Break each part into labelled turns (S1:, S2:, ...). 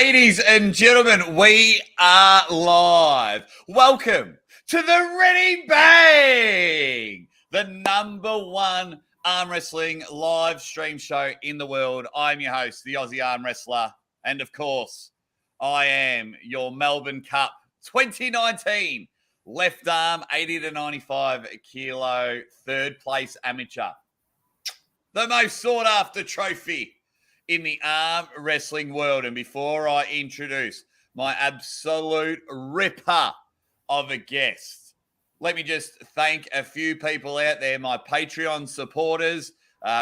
S1: Ladies and gentlemen, we are live. Welcome to the Ready Bang, the #1 arm wrestling live stream show in the world. I'm your host, the Aussie Armwrestler, and of course, I am your Melbourne Cup 2019 left arm 80 to 95 kilo third place amateur. The most sought after trophy in the arm wrestling world. And before I introduce my absolute ripper of a guest, let me just thank a few people out there, my Patreon supporters,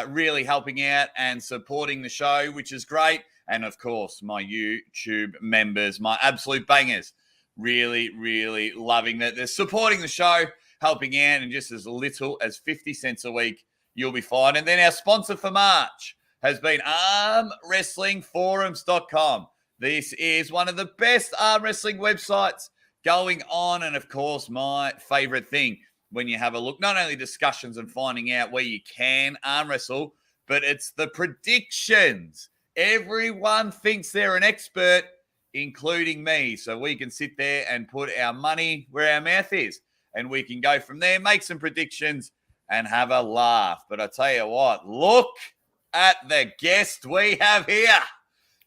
S1: really helping out and supporting the show, which is great. And of course, my YouTube members, my absolute bangers, really, really loving that they're supporting the show, helping out, and just as little as 50 cents a week, you'll be fine. And then our sponsor for March has been armwrestlingforums.com. This is one of the best arm wrestling websites going on. And of course, my favorite thing when you have a look, not only discussions and finding out where you can arm wrestle, but it's the predictions. Everyone thinks they're an expert, including me. So we can sit there and put our money where our mouth is. And we can go from there, make some predictions, and have a laugh. But I tell you what, look at the guest we have here.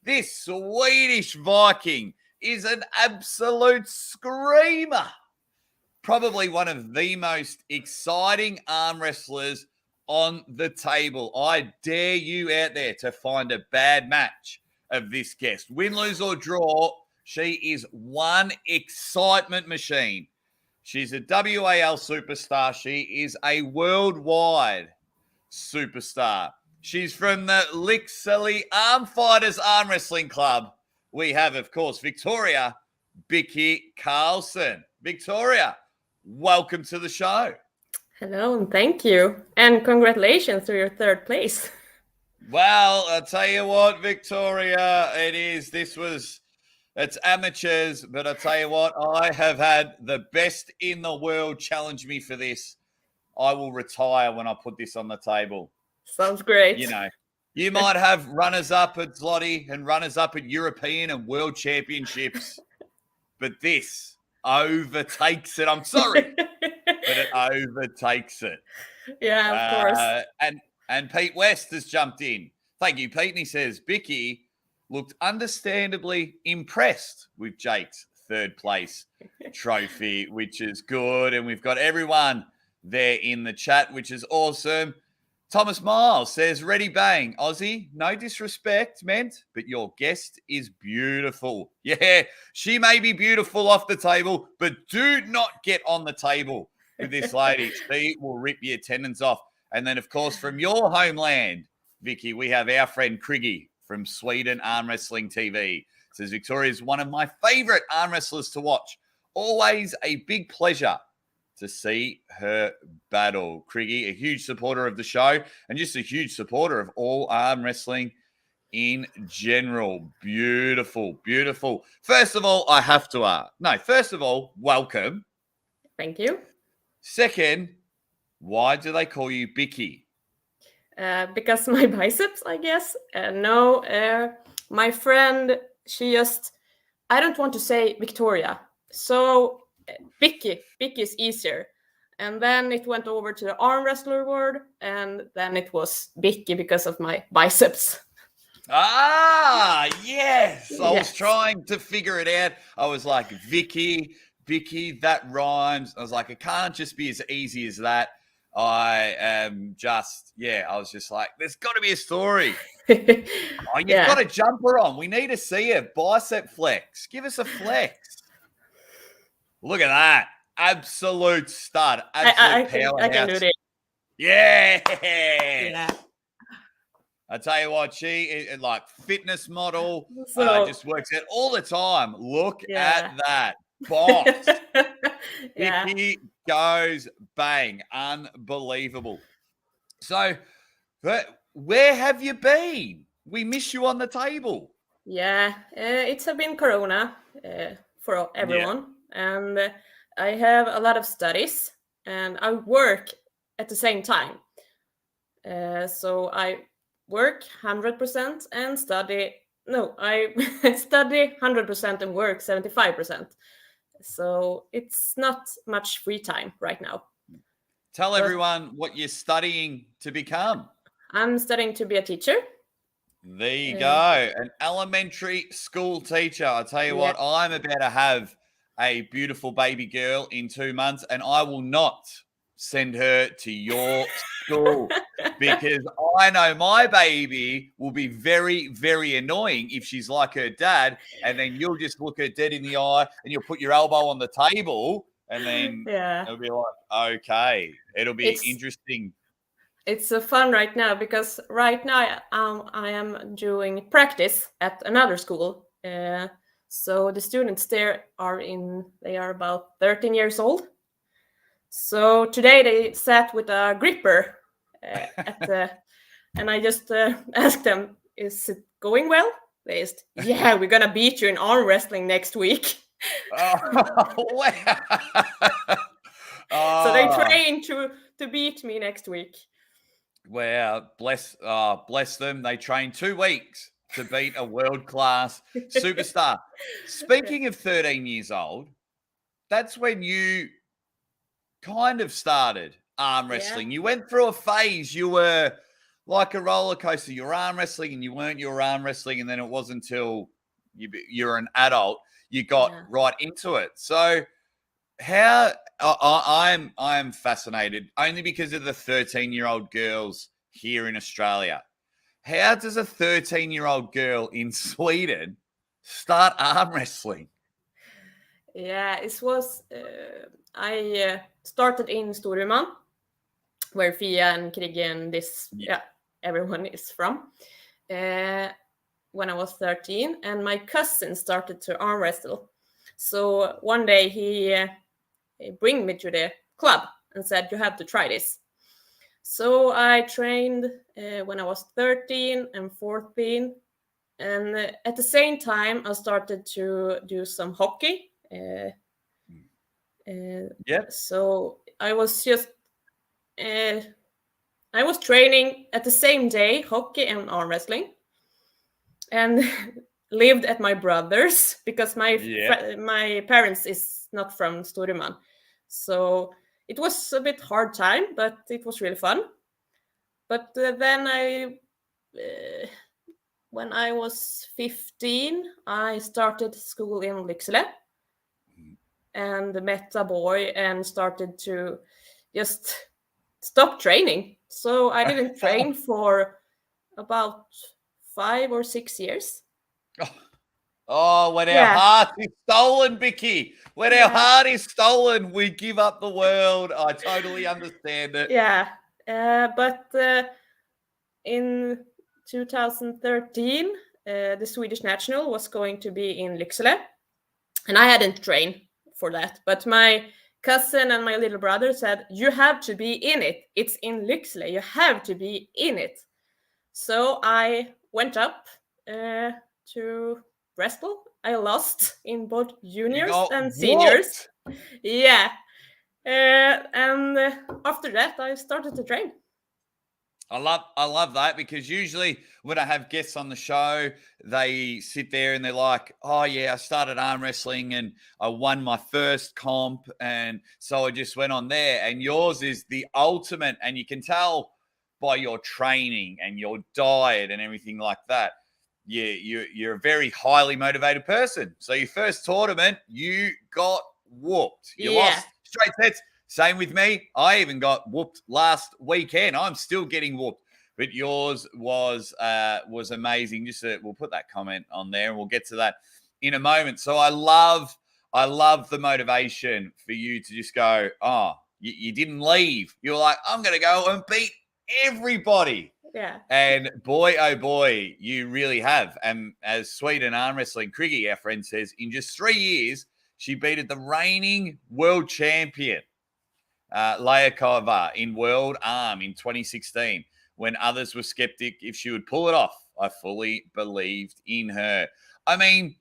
S1: This Swedish Viking is an absolute screamer. Probably one of the most exciting arm wrestlers on the table. I dare you out there to find a bad match of this guest. Win, lose, or draw, she is one excitement machine. She's a WAL superstar. She is a worldwide superstar. She's from the Lixley Arm Fighters Arm Wrestling Club. We have, of course, Victoria Biccy Karlsson. Victoria, welcome to the show.
S2: Hello, and thank you. And congratulations to your third place.
S1: Well, I'll tell you what, Victoria, it's amateurs, but I'll tell you what, I have had the best in the world challenge me for this. I will retire when I put this on the table.
S2: Sounds great.
S1: You know, you might have runners-up at Zloty and runners-up at European and World Championships, but this overtakes it. I'm sorry, but it overtakes it.
S2: Yeah, of course.
S1: And Pete West has jumped in. Thank you, Pete. And he says, Biccy looked understandably impressed with Jake's third place trophy, which is good. And we've got everyone there in the chat, which is awesome. Thomas Miles says, Ready Bang, Aussie, no disrespect meant, but your guest is beautiful. Yeah, she may be beautiful off the table, but do not get on the table with this lady. She will rip your tendons off. And then, of course, from your homeland, Vicky, we have our friend Kriggy from Sweden Arm Wrestling TV. Says, Victoria is one of my favorite arm wrestlers to watch. Always a big pleasure to see her battle. Kriggy, a huge supporter of the show and just a huge supporter of all arm wrestling in general. Beautiful, beautiful. First of all, I have to first of all, welcome.
S2: Thank you.
S1: Second, why do they call you Biccy?
S2: Because my biceps, I guess. My friend, I don't want to say Victoria. So Biccy is easier. And then it went over to the arm wrestler word, and then it was Biccy because of my biceps.
S1: Ah, yes. I was trying to figure it out. I was like, Vicky, that rhymes. I was like, it can't just be as easy as that. I was just like, there's got to be a story. You've got a jumper on. We need to see a bicep flex. Give us a flex. Look at that. Absolute stud. Absolute powerhouse.
S2: I can do it.
S1: Yeah. I tell you what, she is like fitness model. Just works out all the time. Look at that. Boss. Vicky goes bang. Unbelievable. So, where have you been? We miss you on the table.
S2: Yeah, it's been Corona for everyone. And I have a lot of studies and I work at the same time. So I work 100% and study no, I study 100% and work 75%. So it's not much free time right now.
S1: Tell
S2: But
S1: everyone what you're studying to become.
S2: I'm studying to be a teacher.
S1: There you
S2: Uh,
S1: go. An elementary school teacher. I tell you
S2: yeah.
S1: what, I'm about to have a beautiful baby girl in 2 months, and I will not send her to your school because I know my baby will be very, very annoying if she's like her dad, and then you'll just look her dead in the eye and you'll put your elbow on the table, and then
S2: Yeah.
S1: it'll be like, okay, it'll be
S2: It's
S1: interesting.
S2: it's fun right now because right now I am doing practice at another school. So the students there they are about 13 years old. So today they sat with a gripper and I just asked them, "Is it going well?" They said, "Yeah, we're gonna beat you in arm wrestling next week."
S1: Oh, wow.
S2: So they
S1: Oh,
S2: train to beat me next week.
S1: wow. Bless them. They train 2 weeks to beat a world-class superstar. Speaking of 13 years old, that's when you kind of started arm
S2: Yeah.
S1: wrestling. You went through a phase. You were like a roller coaster. You were arm wrestling and you weren't your arm wrestling. And then it wasn't until you're an adult, you got right into it. So how I'm fascinated only because of the 13-year-old girls here in Australia. How does a 13-year-old girl in Sweden start arm wrestling?
S2: Yeah, it was. I started in Storuman, where Fia and Krigge and everyone is from. When I was 13, and my cousin started to arm wrestle. So one day he bring me to the club and said, "You have to try this." So I trained when I was 13 and 14, and at the same time I started to do some hockey. So I was just I was training at the same day hockey and arm wrestling, and lived at my brother's because my parents is not from Storuman, so it was a bit hard time, but it was really fun. But then when I was 15, I started school in Lycksele and met a boy and started to just stop training. So I didn't train for about 5 or 6 years.
S1: Oh, when our heart is stolen, Biccy. When our heart is stolen, we give up the world. I totally understand it.
S2: Yeah. But in 2013, the Swedish national was going to be in Lycksele. And I hadn't trained for that. But my cousin and my little brother said, "You have to be in it. It's in Lycksele. You have to be in it." So I went up to wrestle. I lost in both juniors and seniors. Yeah. And after that, I started to train.
S1: I love that because usually when I have guests on the show, they sit there and they're like, "Oh yeah, I started arm wrestling and I won my first comp, and so I just went on there." And yours is the ultimate, and you can tell by your training and your diet and everything like that. You're a very highly motivated person. So your first tournament, you got whooped. You lost straight sets. Same with me. I even got whooped last weekend. I'm still getting whooped, but yours was amazing. We'll put that comment on there, and we'll get to that in a moment. So I love the motivation for you to just go. Oh, you didn't leave. You're like, I'm going to go and beat everybody.
S2: Yeah.
S1: And boy, oh boy, you really have. And as Sweden arm wrestling, Krigge, our friend, says, in just 3 years, she beat the reigning world champion, Layakova, in World Arm in 2016, when others were skeptic if she would pull it off. I fully believed in her. I mean,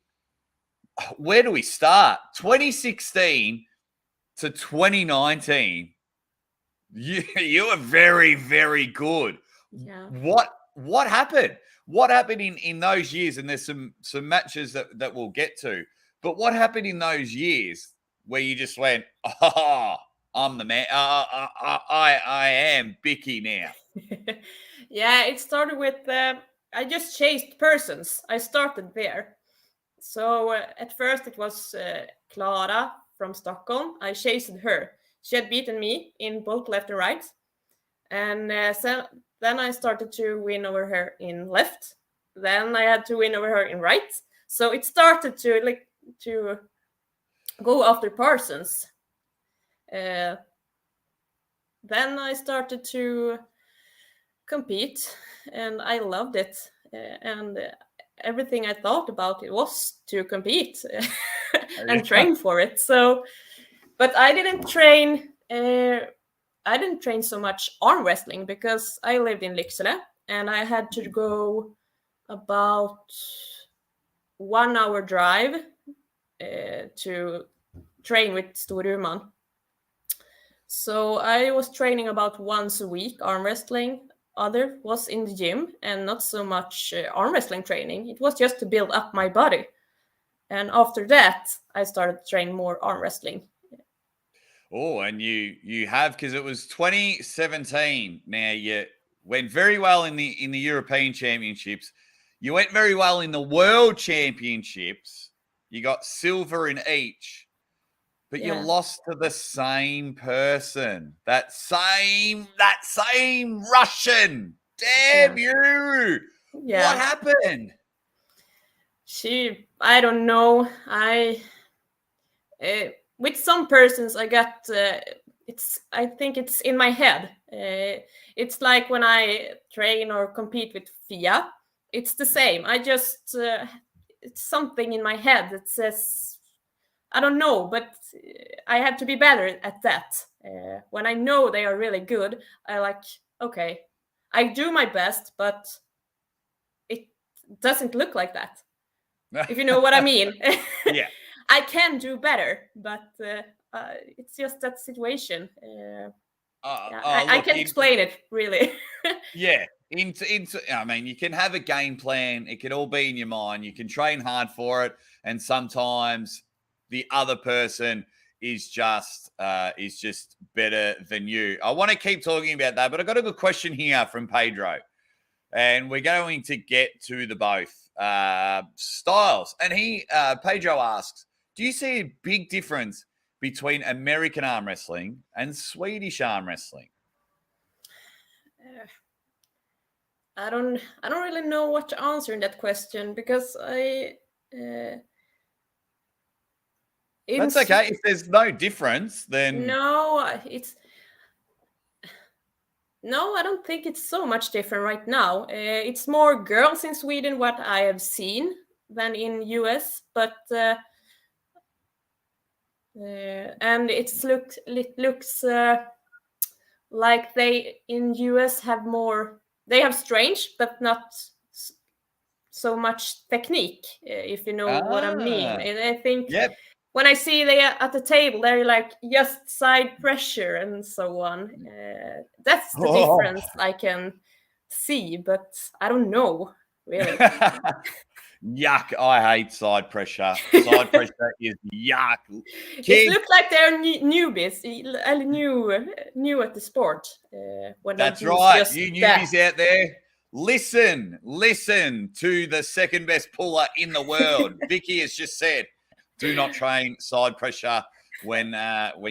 S1: where do we start? 2016 to 2019, you were very, very good.
S2: Yeah.
S1: What happened? What happened in those years? And there's some matches that we'll get to. But what happened in those years where you just went, oh, I'm the man. I am Biccy now.
S2: Yeah, it started with I just chased persons. I started there. So at first it was Clara from Stockholm. I chased her. She had beaten me in both left and right. And then I started to win over her in left. Then I had to win over her in right. So it started to go after persons. Then I started to compete, and I loved it. And everything I thought about it was to compete and train for it. So, but I didn't train. I didn't train so much arm wrestling because I lived in Lycksele and I had to go about 1 hour drive to train with Storuman. So I was training about once a week arm wrestling. Other was in the gym and not so much arm wrestling training. It was just to build up my body. And after that, I started to train more arm wrestling.
S1: Oh, and you have, because it was 2017. Now you went very well in the European Championships. You went very well in the World Championships. You got silver in each, but you lost to the same person. That same Russian. Damn you! Yeah. What happened?
S2: I don't know. With some persons, I got I think it's in my head. It's like when I train or compete with Fia. It's the same. I just it's something in my head that says, I don't know, but I have to be better at that. When I know they are really good, okay, I do my best, but it doesn't look like that. If you know what I mean.
S1: Yeah.
S2: I can do better, but it's just that situation. I can't explain it, really.
S1: Yeah. I mean, you can have a game plan. It can all be in your mind. You can train hard for it. And sometimes the other person is just better than you. I want to keep talking about that, but I've got a good question here from Pedro. And we're going to get to the both styles. And Pedro asks, do you see a big difference between American arm wrestling and Swedish arm wrestling?
S2: I don't really know what to answer in that question because
S1: that's okay. If there's no difference, then
S2: no, I don't think it's so much different right now. It's more girls in Sweden, what I have seen, than in US, but and it looks like they in US have more. They have strange, but not so much technique, if you know what I mean. And I think when I see they are at the table, they're like just side pressure and so on. That's the difference I can see, but I don't know, really.
S1: Yuck, I hate side pressure. Side pressure is yuck.
S2: It looks like they're newbies, new at the sport.
S1: That's right. You newbies out there, listen to the second best puller in the world. Biccy has just said, do not train side pressure when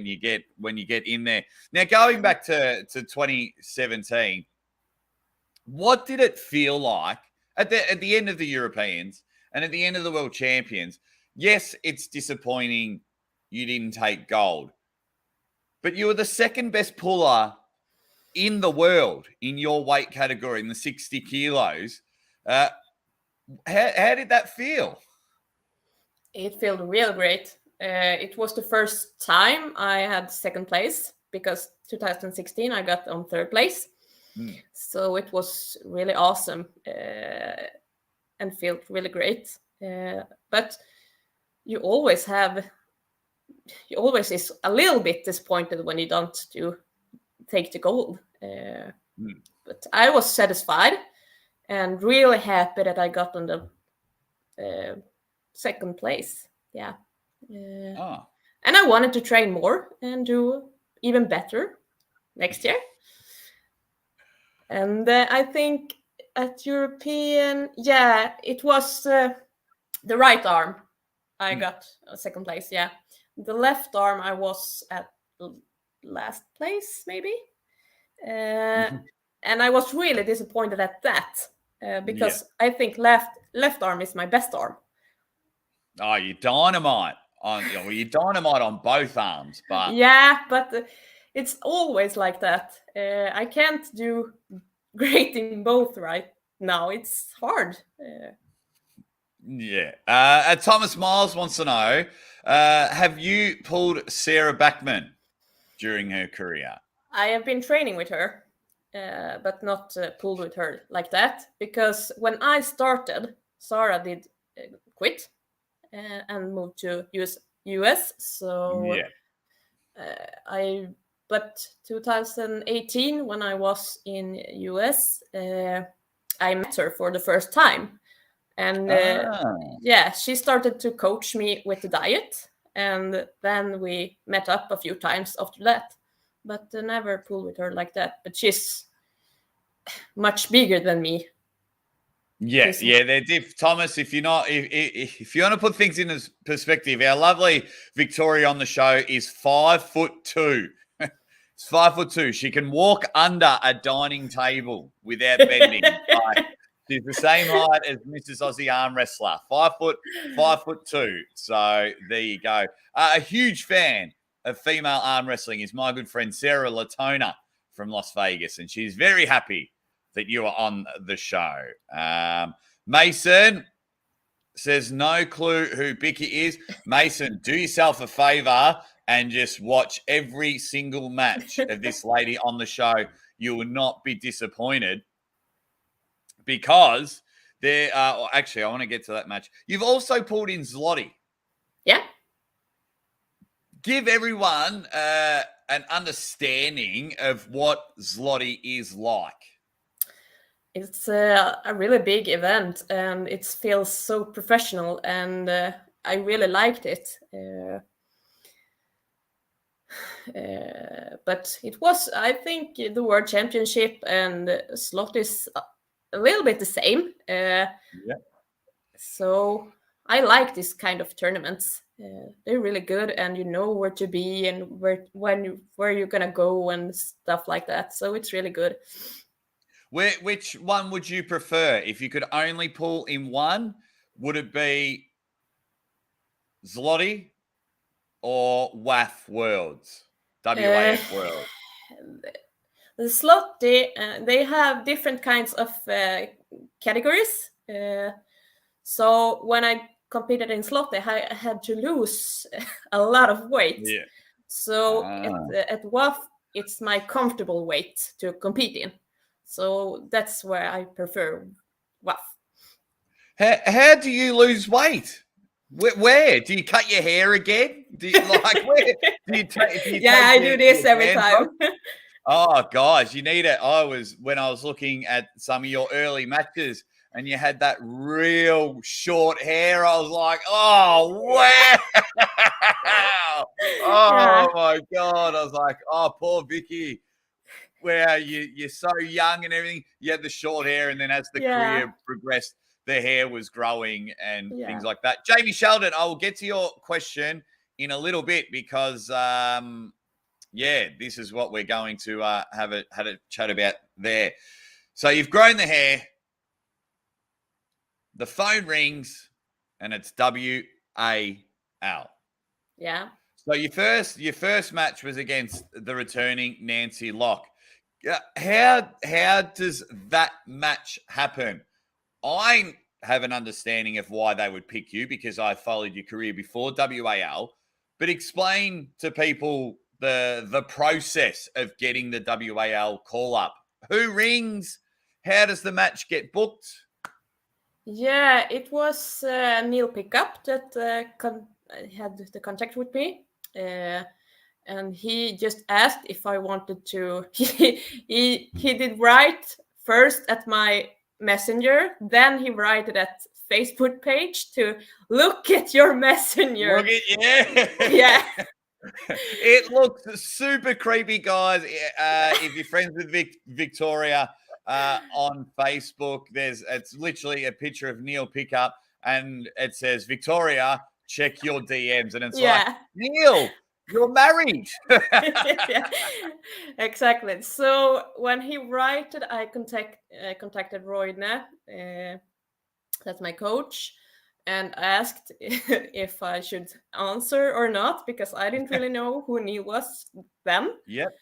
S1: you get in there. Now, going back to 2017, what did it feel like at the end of the Europeans and at the end of the World Champions? Yes, it's disappointing you didn't take gold, but you were the second best puller in the world in your weight category, in the 60 kilos. How did that feel?
S2: It felt real great. It was the first time I had second place because 2016 I got on third place. So it was really awesome and felt really great. But you always is a little bit disappointed when you don't take the gold. But I was satisfied. and really happy that I got on the second place. Yeah. And I wanted to train more and do even better next year. And I think at European, it was the right arm. I got second place. Yeah, the left arm I was at last place maybe, and I was really disappointed at that because I think left arm is my best arm.
S1: Oh, you dynamite on you dynamite on both arms, but
S2: but it's always like that. I can't do great in both right now. It's hard.
S1: Thomas Miles wants to know: have you pulled Sarah Backman during her career?
S2: I have been training with her, but not pulled with her like that, because when I started, Sarah did quit and moved to US. So but 2018 when I was in US, I met her for the first time, and she started to coach me with the diet, and then we met up a few times after that, but never pulled with her like that. But she's much bigger than me.
S1: They're Thomas, if you want to put things in perspective, our lovely Victoria on the show is 5'2". It's 5'2". She can walk under a dining table without bending. She's the same height as Mrs. Aussie Armwrestler, 5'2". So there you go. A huge fan of female arm wrestling is my good friend Sarah Latona from Las Vegas, and she's very happy that you are on the show. Mason says no clue who Biccy is. Mason, do yourself a favor and just watch every single match of this lady on the show. You will not be disappointed, because there are actually, I want to get to that match. You've also pulled in Zloty.
S2: Yeah.
S1: Give everyone an understanding of what Zloty is like.
S2: It's a really big event, and it feels so professional, and I really liked it. But it was, I think, the World Championship and slot is a little bit the same. So I like this kind of tournaments. They're really good, and you know where to be and where you're gonna go and stuff like that. So it's really good.
S1: Which one would you prefer? If you could only pull in one, would it be Zloty or WAF Worlds? WAF Worlds.
S2: The Zloty, they have different kinds of categories. So when I competed in Zloty, I had to lose a lot of weight.
S1: Yeah.
S2: So at WAF, it's my comfortable weight to compete in. So that's where I prefer WAF.
S1: How do you lose weight? Where do you cut your hair again? Do you where do you take?
S2: I do this every time.
S1: Oh, guys, you need it. When I was looking at some of your early matches, and you had that real short hair, I was like, oh, wow. My God. I was like, oh, poor Biccy. Where you're so young and everything. You had the short hair, and then as the career progressed, the hair was growing and things like that. Jamie Sheldon, I will get to your question in a little bit, because, this is what we're going to have a chat about there. So you've grown the hair. The phone rings, and it's WAL.
S2: Yeah.
S1: So your first match was against the returning Nancy Locke. How does that match happen? I have an understanding of why they would pick you, because I followed your career before WAL. But explain to people the process of getting the WAL call up. Who rings? How does the match get booked?
S2: Yeah, it was Neil Pickup that had the contact with me. And he just asked if I wanted to. He did write first at my Messenger. Then he write that Facebook page to look at your Messenger.
S1: Look at
S2: Yeah.
S1: It looks super creepy, guys. If you're friends with Victoria on Facebook, it's literally a picture of Neil Pickup, and it says, Victoria, check your DMs. And it's like, Neil, you're married.
S2: Yeah, exactly. So when he wrote it, I contacted Roine, that's my coach, and asked if I should answer or not, because I didn't really know who Neil was then.
S1: Yep.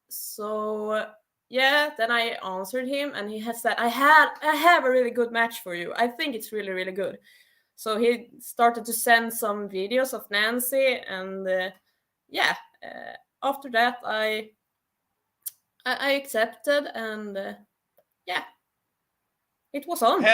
S2: So yeah, then I answered him, and he has said, I have a really good match for you. I think it's really, really good. So he started to send some videos of Nancy, and after that I accepted, and it was on.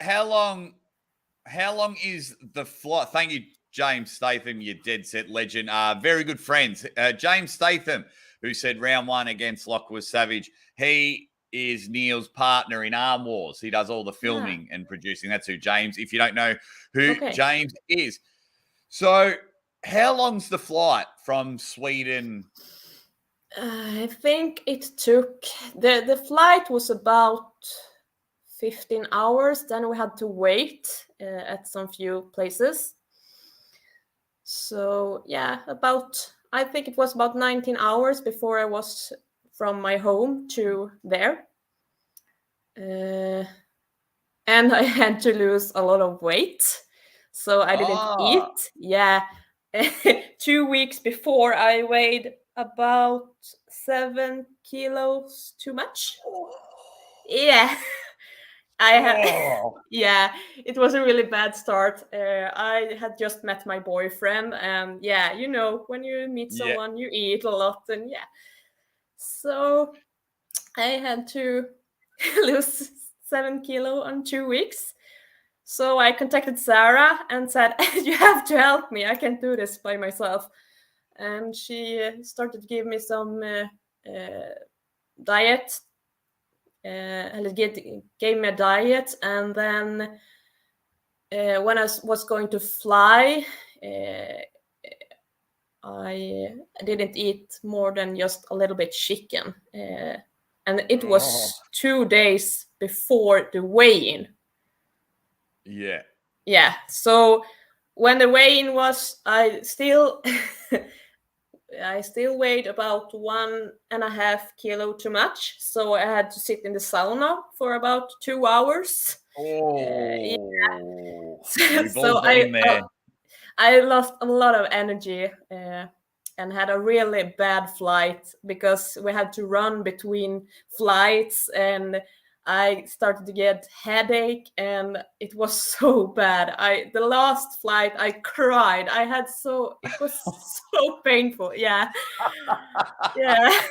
S1: How long is the flight? Thank you, James Statham, you dead set legend. Very good friends. James Statham, who said round 1 against Locke was savage. He is Neil's partner in Arm Wars. He does all the filming and producing. That's who James, if you don't know who James is. So how long's the flight from Sweden?
S2: I think it took, the flight was about 15 hours. Then we had to wait at some few places. So yeah, I think it was about 19 hours before I was from my home to there. And I had to lose a lot of weight. So I didn't eat. Yeah. 2 weeks before, I weighed about 7 kilos too much. Yeah. Yeah, it was a really bad start. I had just met my boyfriend, and when you meet someone, you eat a lot, and so I had to lose 7 kilo in 2 weeks. So I contacted Sarah and said, you have to help me. I can't do this by myself. And she started to give me some diet. And gave me a diet, and then when I was going to fly, I didn't eat more than just a little bit chicken, and it was 2 days before the weigh-in. Yeah. So when the weigh-in was, I still weighed about 1.5 kilo too much, so I had to sit in the sauna for about 2 hours. So I lost a lot of energy and had a really bad flight, because we had to run between flights, and I started to get headache, and it was so bad. The last flight, I cried. It was so painful. Yeah. Yeah.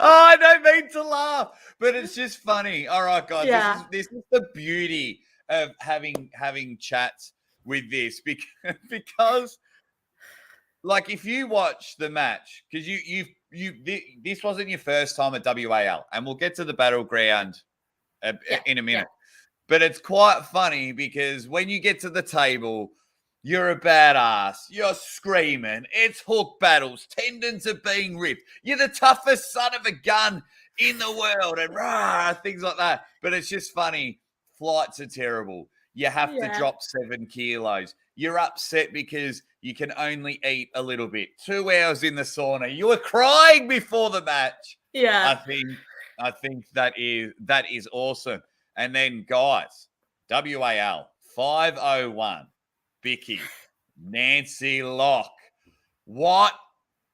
S1: I don't mean to laugh, but it's just funny. All right, guys, this is the beauty of having chats with this, because like, if you watch the match, because this wasn't your first time at WAL, and we'll get to the battleground in a minute. But it's quite funny, because when you get to the table, you're a badass. You're screaming. It's hook battles. Tendons are being ripped. You're the toughest son of a gun in the world, and things like that. But it's just funny. Flights are terrible. You have to drop 7 kilos. You're upset because you can only eat a little bit. 2 hours in the sauna. You were crying before the match.
S2: Yeah.
S1: I think that is awesome. And then, guys, WAL 501, Biccy, Nancy Locke. What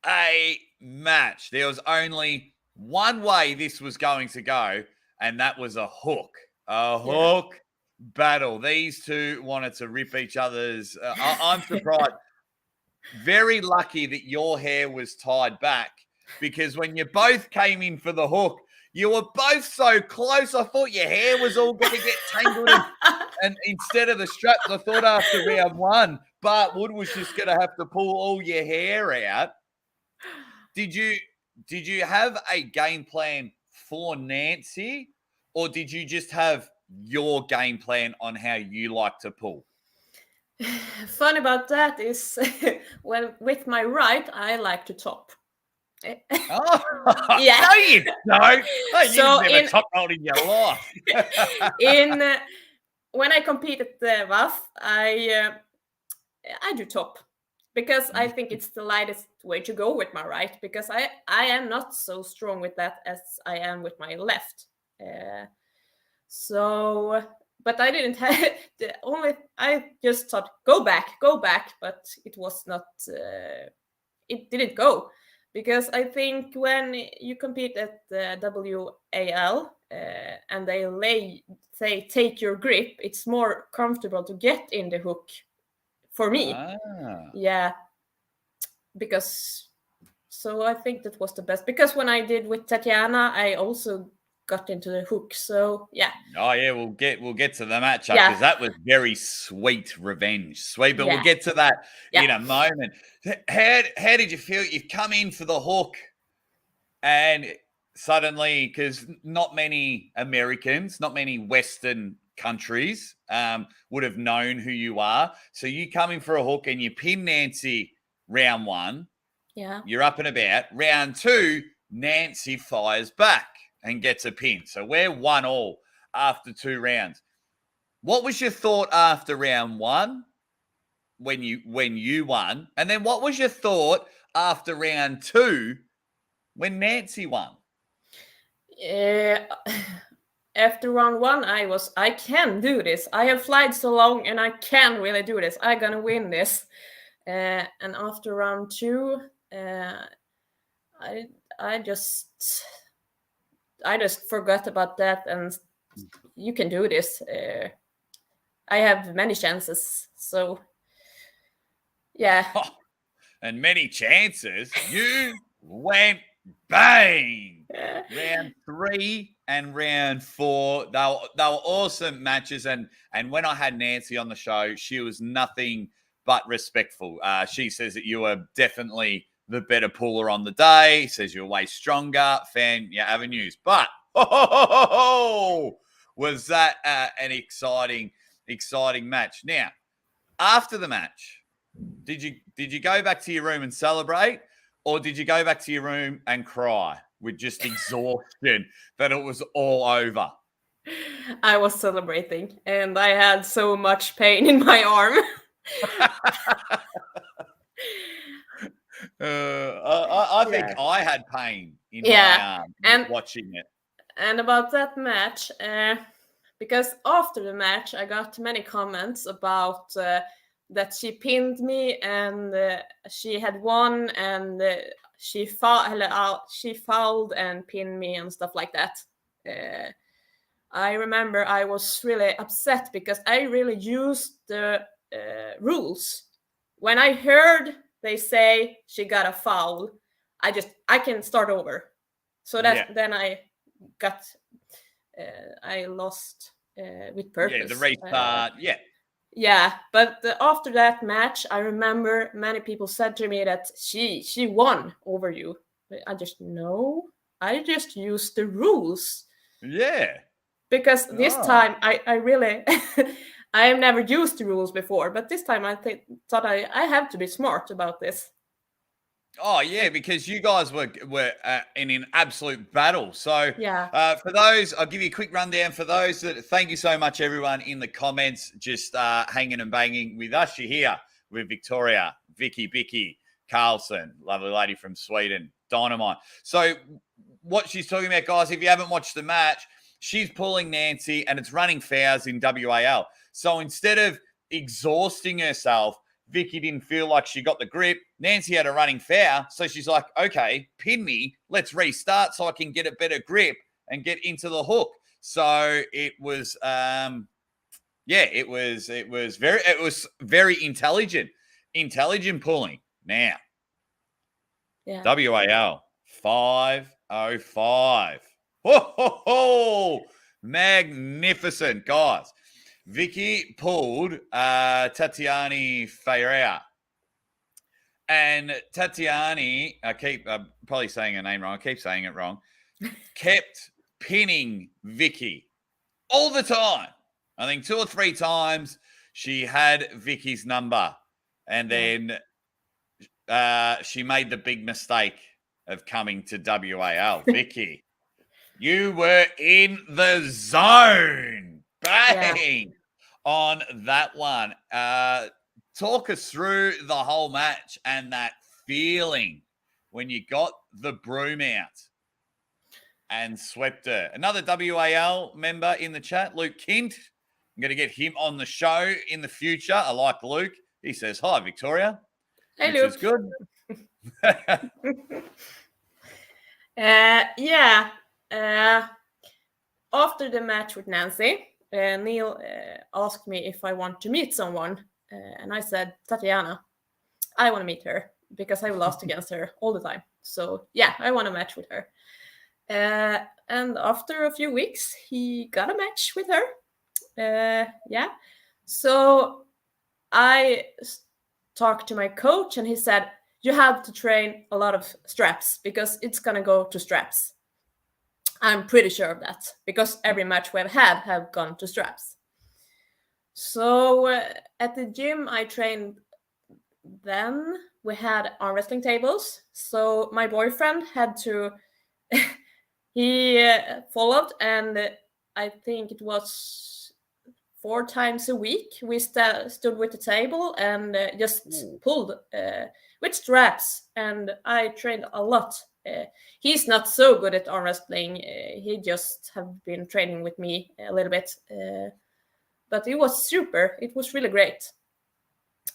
S1: a match. There was only one way this was going to go, and that was a hook. Hook battle. These two wanted to rip each other's. I'm surprised. Very lucky that your hair was tied back, because when you both came in for the hook, you were both so close. I thought your hair was all going to get tangled in. And instead of the straps, I thought after round 1, Bart Wood was just going to have to pull all your hair out. Did you have a game plan for Nancy, or did you just have your game plan on how you like to pull?
S2: Fun about that is when with my right, I like to top.
S1: Oh,
S2: Yeah.
S1: no, you don't. Oh, you've
S2: So
S1: never top rolled in your life.
S2: When I compete at the WAF, I do top because I think it's the lightest way to go with my right, because I am not so strong with that as I am with my left. So, but I didn't have I just thought go back, but it was not. It didn't go, because I think when you compete at the WAL and they say take your grip, it's more comfortable to get in the hook for me. Yeah, because so I think that was the best, because when I did with Tatiana, I also got into the hook. So yeah.
S1: Oh yeah, we'll get to the matchup, because that was very sweet revenge. Sweet, but we'll get to that in a moment. How did you feel? You've come in for the hook, and suddenly, because not many Americans, not many Western countries would have known who you are. So you come in for a hook and you pin Nancy round 1.
S2: Yeah.
S1: You're up and about. Round 2, Nancy fires back and gets a pin. So we're 1-1 after 2 rounds. What was your thought after round 1 when you won? And then what was your thought after round 2 when Nancy won?
S2: After round 1, I can do this. I have flied so long and I can really do this. I'm gonna win this. And after round 2, I just forgot about that, and you can do this. I have many chances, so yeah.
S1: And many chances. You went bang. Round 3 and round 4, they were awesome matches. And when I had Nancy on the show, she was nothing but respectful. She says that you were definitely the better puller on the day. Says you're way stronger. Fan your avenues. But was that an exciting match? Now, after the match, did you go back to your room and celebrate, or did you go back to your room and cry with just exhaustion that it was all over?
S2: I was celebrating, and I had so much pain in my arm.
S1: I think I had pain in my arm watching it.
S2: And about that match, because after the match, I got many comments about that she pinned me, and she had won, and she fouled and pinned me and stuff like that. I remember I was really upset because I really used the rules. When I heard they say she got a foul, I can start over. So that then I lost with purpose.
S1: Yeah, the restart.
S2: Yeah, but after that match, I remember many people said to me that she won over you. I just used the rules.
S1: Yeah.
S2: Because this time I really I have never used the rules before, but this time I thought I have to be smart about this.
S1: Oh yeah, because you guys were in an absolute battle. So for those, I'll give you a quick rundown. For those that, thank you so much, everyone in the comments, just hanging and banging with us. You're here with Victoria, Biccy, Karlsson, lovely lady from Sweden, Dynamite. So what she's talking about, guys, if you haven't watched the match, she's pulling Nancy, and it's running fouls in WAL. So instead of exhausting herself, Vicky didn't feel like she got the grip. Nancy had a running foul. So she's like, okay, pin me. Let's restart so I can get a better grip and get into the hook. So it was, it was very intelligent pulling. Now, WAL 505. Ho! Magnificent, guys. Vicky pulled Tatiani Ferreira. And Tatiani, I'm probably saying her name wrong. I keep saying it wrong. Kept pinning Vicky all the time. I think 2 or 3 times she had Vicky's number, and then she made the big mistake of coming to WAL. Vicky, you were in the zone. Bang! On that one. Talk us through the whole match and that feeling when you got the broom out and swept her. Another WAL member in the chat, Luke Kint. I'm going to get him on the show in the future. I like Luke. He says, hi, Victoria.
S2: Hey,
S1: which
S2: Luke.
S1: is good.
S2: After the match with Nancy, Neil asked me if I want to meet someone. And I said, Tatiana, I want to meet her because I've lost against her all the time. So, yeah, I want a match with her. And after a few weeks, he got a match with her. So I talked to my coach and he said, you have to train a lot of straps because it's going to go to straps. I'm pretty sure of that because every match we've had have gone to straps. So at the gym I trained, then we had arm wrestling tables. So my boyfriend had to, he followed, and I think it was 4 times a week we stood with the table and just pulled with straps, and I trained a lot. He's not so good at arm wrestling. He just have been training with me a little bit. But it was super. It was really great.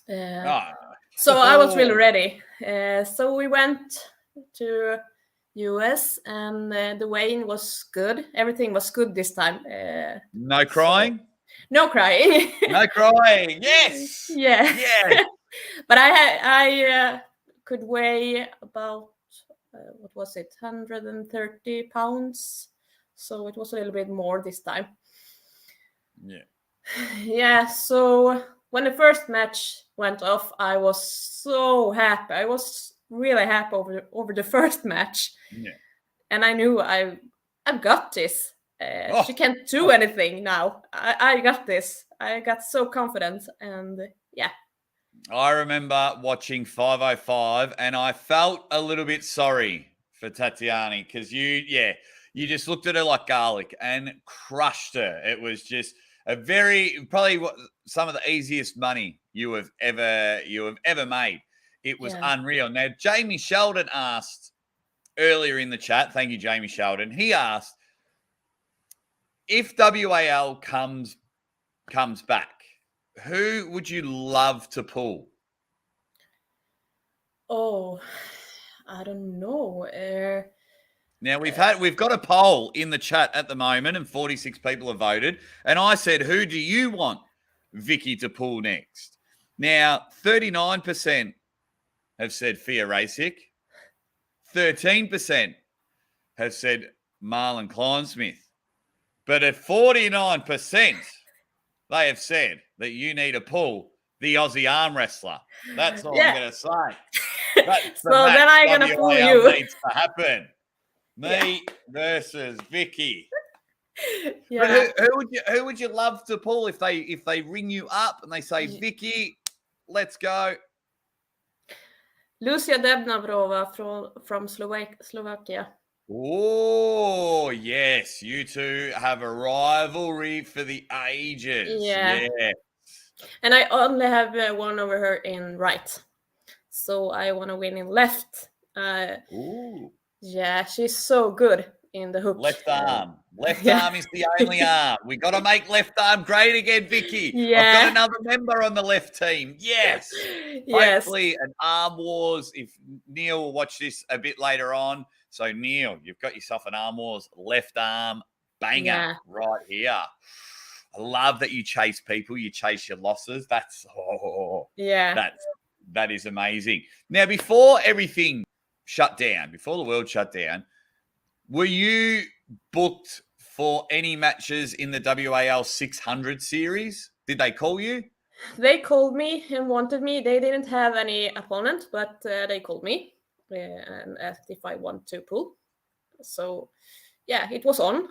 S2: So I was really ready. So we went to US, and the weigh-in was good. Everything was good this time.
S1: No crying?
S2: No crying.
S1: No crying. Yes.
S2: Yeah.
S1: Yeah.
S2: But I could weigh about, 130 pounds. So it was a little bit more this time.
S1: Yeah.
S2: Yeah, so when the first match went off, I was so happy. I was really happy over the first match.
S1: Yeah.
S2: And I knew I've got this. She can't do anything now. I got this. I got so confident, and yeah.
S1: I remember watching 505 and I felt a little bit sorry for Tatiana because you just looked at her like garlic and crushed her. It was just probably some of the easiest money you have ever made. It was unreal. Now, Jamie Sheldon asked earlier in the chat, thank you, Jamie Sheldon. He asked, if WAL comes back, who would you love to pull?
S2: Oh, I don't know.
S1: Now we've got a poll in the chat at the moment, and 46 people have voted. And I said, who do you want Vicky to pull next? Now 39% have said Fia Racek. 13% have said Marlon Kleinsmith. But at 49%, they have said that you need to pull the Aussie Armwrestler. That's all I'm going to say.
S2: So then I'm going to pull you.
S1: Needs to happen. Me versus Vicky.
S2: Yeah.
S1: But who would you love to pull if they ring you up and they say, Vicky, let's go?
S2: Lucia Debnavrova from Slovakia.
S1: Oh, yes. You two have a rivalry for the ages.
S2: Yeah.
S1: Yes.
S2: And I only have one over her in right. So I want to win in left. Yeah, she's so good in the hook.
S1: Left arm. Left arm is the only arm. We got to make left arm great again, Vicky.
S2: Yeah.
S1: I've got another member on the left team. Yes. Hopefully an arm wars. If Neil will watch this a bit later on. So Neil, you've got yourself an arm wars left arm banger right here. I love that you chase people. You chase your losses. That is amazing. Now, before everything shut down, before the world shut down, were you booked for any matches in the WAL 600 series? Did they call you?
S2: They called me and wanted me. They didn't have any opponent, but they called me and asked if I want to pull. So, yeah, it was on.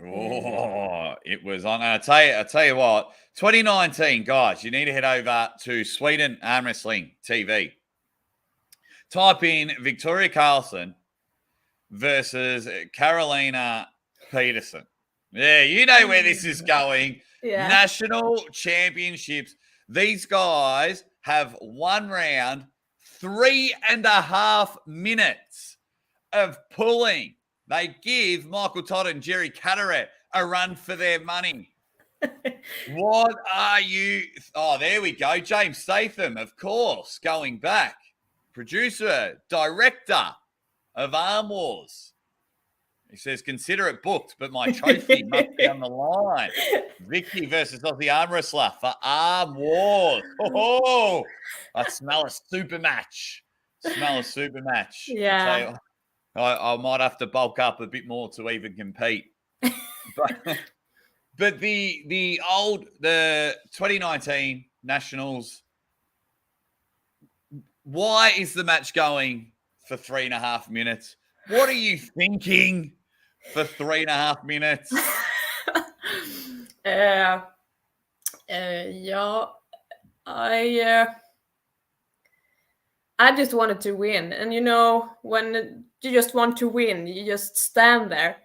S1: Oh, it was on. I tell you what, 2019, guys, you need to head over to Sweden Arm Wrestling TV. Type in Victoria Karlsson versus Carolina Peterson. Yeah, you know where this is going.
S2: Yeah.
S1: National championships. These guys have one round, 3.5 minutes of pulling. They give Michael Todd and Jerry Catterett a run for their money. What are you? Oh, there we go. James Statham, of course, going back. Producer, director of Arm Wars. He says, consider it booked, but my trophy must be on the line. Vicky versus Aussie Armwrestler for Arm Wars. Oh, I smell a super match.
S2: Yeah.
S1: I might have to bulk up a bit more to even compete. But the 2019 Nationals, why is the match going for 3.5 minutes? What are you thinking for 3.5 minutes?
S2: Yeah, I just wanted to win, and when you just want to win, you just stand there.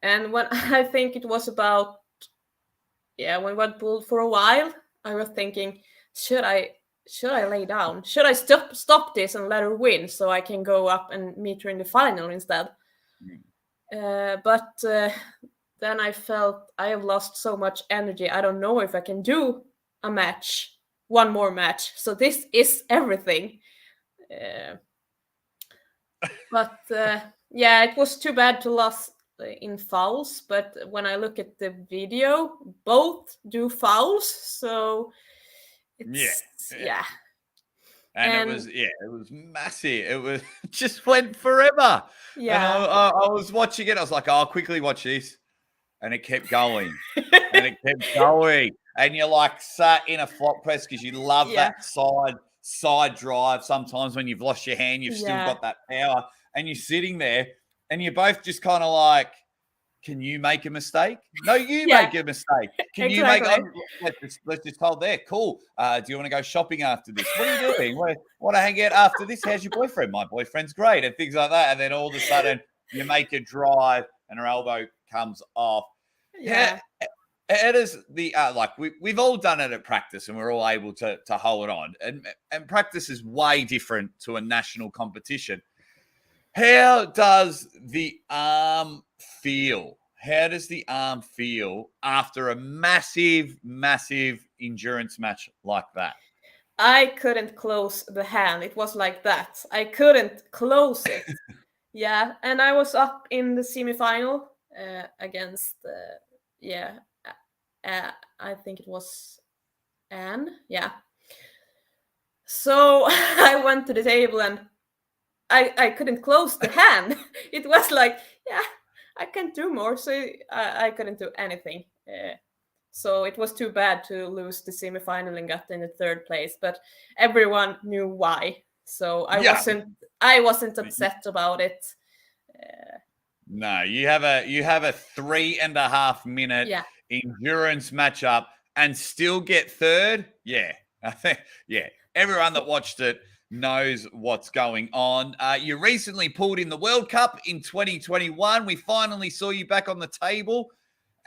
S2: And when I think it was about, when we pulled for a while, I was thinking, should I lay down? Should I stop this and let her win so I can go up and meet her in the final instead? But then I felt I have lost so much energy. I don't know if I can do one more match. So this is everything. But it was too bad to lose in fouls. But when I look at the video, both do fouls. So it's,
S1: And it was massive. It was just went forever.
S2: Yeah.
S1: And I was watching it. I was like, I'll quickly watch this. And it kept going. And you're like sat in a flop press because you love that side drive. Sometimes when you've lost your hand, you've still got that power. And you're sitting there and you're both just kind of like, can you make a mistake? No, you make a mistake. Can you make? Let's just hold there. Cool. Do you want to go shopping after this? What are you doing? Want to hang out after this? How's your boyfriend? My boyfriend's great, and things like that. And then all of a sudden, you make a drive, and her elbow comes off.
S2: Yeah.
S1: It is the we've all done it at practice, and we're all able to hold on. And practice is way different to a national competition. How does the arm feel? How does the arm feel after a massive, massive endurance match like that?
S2: I couldn't close the hand. It was like that. I couldn't close it. And I was up in the semifinal against, I think it was Anne. Yeah. So I went to the table and I couldn't close the hand. It was like, I can't do more. So I couldn't do anything. So it was too bad to lose the semifinal and got in the third place. But everyone knew why. So I wasn't upset about it.
S1: No, you have a 3.5 minute endurance matchup and still get third. Yeah, I think everyone that watched it knows what's going on. You recently pulled in the World Cup in 2021. We finally saw you back on the table,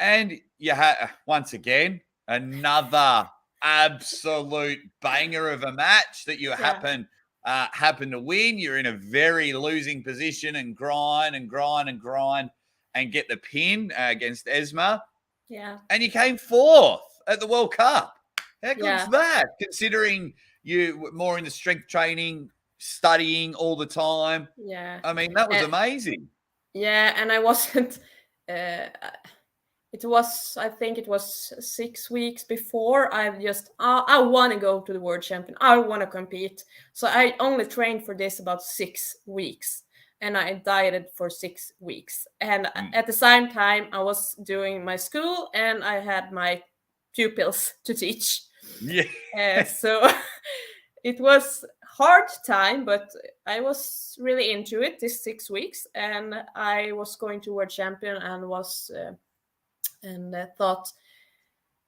S1: and you had once again another absolute banger of a match that you happen to win. You're in a very losing position and grind and get the pin against Esma.
S2: Yeah,
S1: and you came fourth at the World Cup. How good's that? Considering you were more into strength training, studying all the time.
S2: Yeah.
S1: I mean, that was amazing.
S2: Yeah, and I wasn't. I think it was 6 weeks before. I want to go to the world champion. I want to compete. So I only trained for this about 6 weeks, and I dieted for 6 weeks. And at the same time, I was doing my school, and I had my pupils to teach.
S1: Yeah.
S2: So it was hard time, but I was really into it this 6 weeks, and I was going to world champion and was and thought,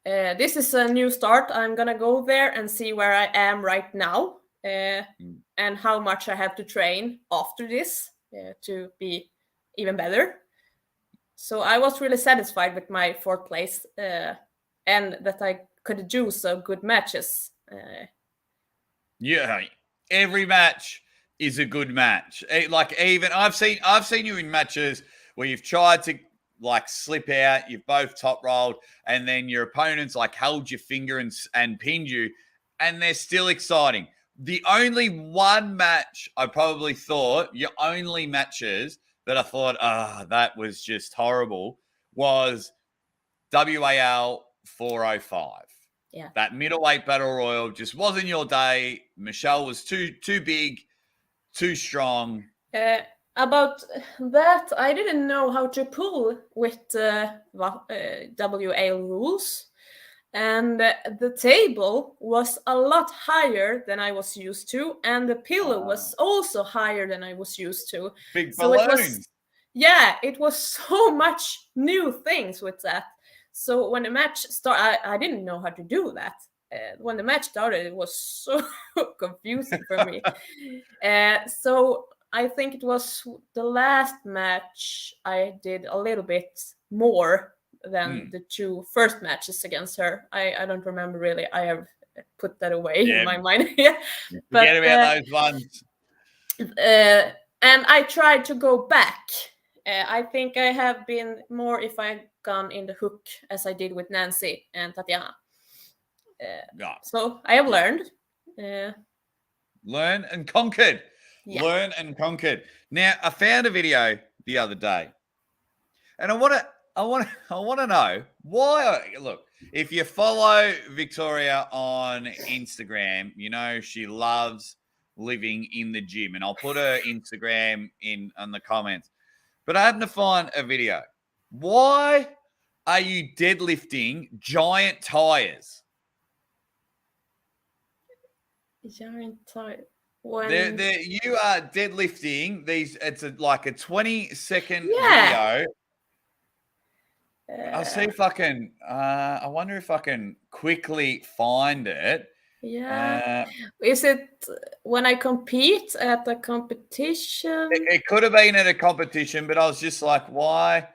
S2: this is a new start. I'm gonna go there and see where I am right now, and how much I have to train after this to be even better. So I was really satisfied with my 4th place, and that I could do so good matches.
S1: Yeah, every match is a good match. Like, even I've seen you in matches where you've tried to like slip out, you've both top rolled, and then your opponents like held your finger and pinned you, and they're still exciting. The only one match I probably thought, your only matches that I thought, that was just horrible, was WAL 405.
S2: Yeah.
S1: That middleweight battle royal just wasn't your day. Michelle was too big, too strong.
S2: About that, I didn't know how to pull with WAL rules. And the table was a lot higher than I was used to, and the pillow was also higher than I was used to.
S1: Big
S2: so
S1: balloons.
S2: It was so much new things with that. So when the match started, I didn't know how to do that. When the match started, it was so confusing for me. So I think it was the last match I did a little bit more than the 2 first matches against her. I don't remember really. I have put that away in my mind.
S1: Forget about those ones.
S2: And I tried to go back. I think I have been more if I've gone in the hook as I did with Nancy and Tatiana. So I have learned.
S1: Learn and conquered.
S2: Yeah.
S1: Learn and conquered. Now, I found a video the other day, and I want to know why. Look, if you follow Victoria on Instagram, you know she loves living in the gym, and I'll put her Instagram in the comments. But I happened to find a video. Why are you deadlifting giant tires?
S2: Giant tires.
S1: You are deadlifting these. It's like a 20-second video. I'll see if I can. I wonder if I can quickly find it.
S2: Yeah. Is it when I compete at a competition?
S1: It could have been at a competition, but I was just like, why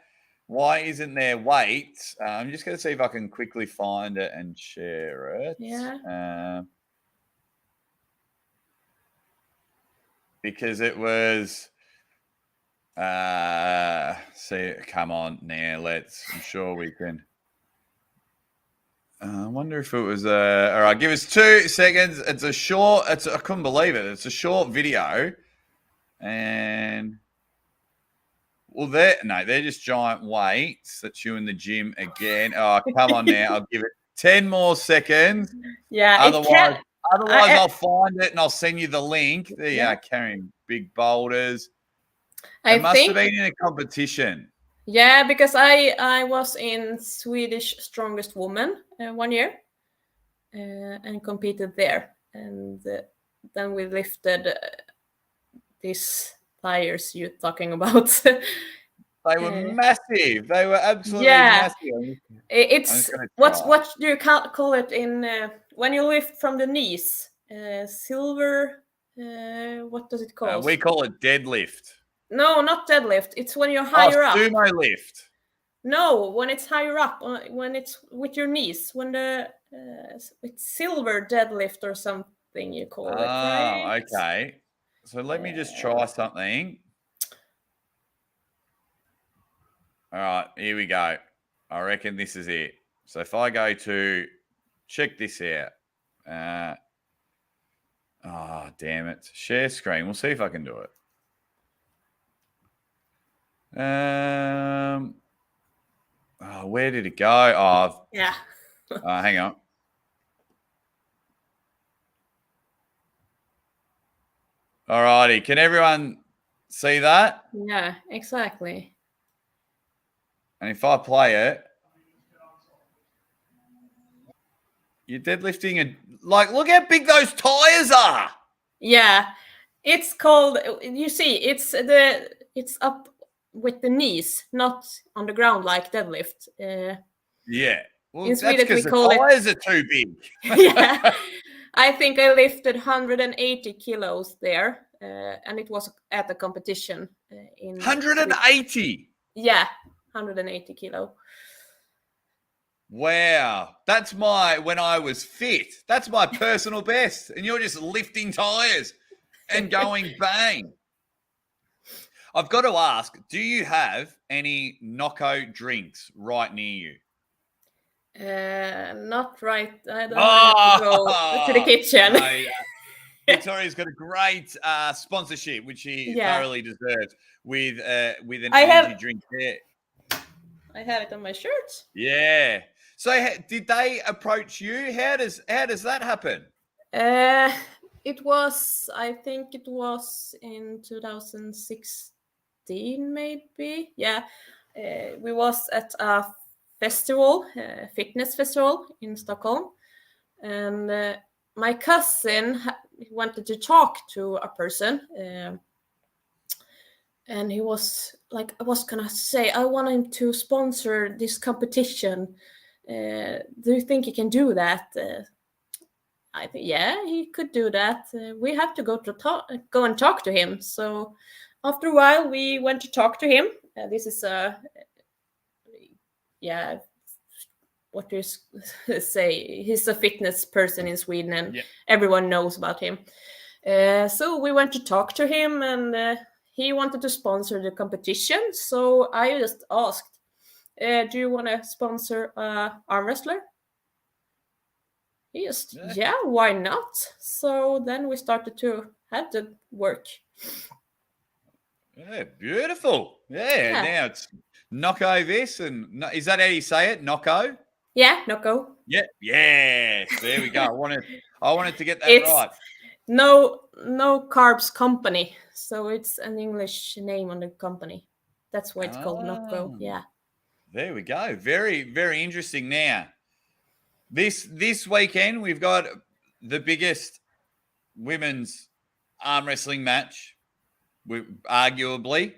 S1: isn't there weight? I'm just going to see if I can quickly find it and share it.
S2: Yeah.
S1: Because it was. See, come on now. I'm sure we can. I wonder if it was all right, give us 2 seconds. It's a short. I couldn't believe it. It's a short video, and they're just giant weights. That's you in the gym again. Oh, come on now. I'll give it 10 more seconds.
S2: Yeah.
S1: Otherwise, I'll find it and I'll send you the link. There you are, carrying big boulders. It must have been in a competition.
S2: Yeah, because I was in Swedish Strongest Woman 1 year and competed there. And then we lifted these tires you're talking about.
S1: They were massive. They were absolutely massive.
S2: It's what do you call it in when you lift from the knees? Silver. What does it call?
S1: We call it deadlift.
S2: No, not deadlift. It's when you're higher up.
S1: Sumo lift.
S2: No, when it's higher up, when it's with your knees, when it's silver deadlift or something you call it, right?
S1: Okay. So let me just try something. All right, here we go. I reckon this is it. So if I go to check this out. Damn it. Share screen. We'll see if I can do it. Where did it go?
S2: Yeah.
S1: Hang on. Alrighty, can everyone see that?
S2: Yeah, exactly.
S1: And if I play it, you're deadlifting look how big those tires are.
S2: Yeah, it's called. You see, it's up with the knees, not on the ground like deadlift.
S1: Yeah. Well,
S2: In
S1: that's
S2: Sweden, we
S1: because the
S2: call it.
S1: tires are too big.
S2: Yeah, I think I lifted 180 kilos there, and it was at a competition in.
S1: 180.
S2: Yeah, 180 kilo.
S1: Wow. That's when I was fit. That's my personal best. And you're just lifting tires and going bang. I've got to ask, do you have any knockout drinks right near you?
S2: Not right. I don't have to go to the kitchen.
S1: No, Victoria's got a great sponsorship, which she thoroughly deserves, with an energy drink there.
S2: I have it on my shirt.
S1: Yeah. So did they approach you? How does that happen?
S2: It was. I think it was in 2016, maybe. Yeah, we was at a festival, fitness festival in Stockholm, and my cousin wanted to talk to a person. And he was like, I was gonna say, I want him to sponsor this competition. Do you think he can do that? I think, yeah, he could do that. We have to go and talk to him. So after a while, we went to talk to him. This is what do you say? He's a fitness person in Sweden, and everyone knows about him. So we went to talk to him, and he wanted to sponsor the competition. So I just asked, do you want to sponsor arm wrestler? He just, why not? So then we started to have the work.
S1: Yeah, beautiful. Yeah. Now it's Knocko this, and is that how you say it? Knocko?
S2: Yeah, Knocko.
S1: Yeah. Yes. There we go. I wanted to get that right.
S2: No carbs company, so it's an English name on the company. That's why it's called Knocko. Yeah.
S1: There we go. Very, very interesting. Now, this weekend we've got the biggest women's arm wrestling match, arguably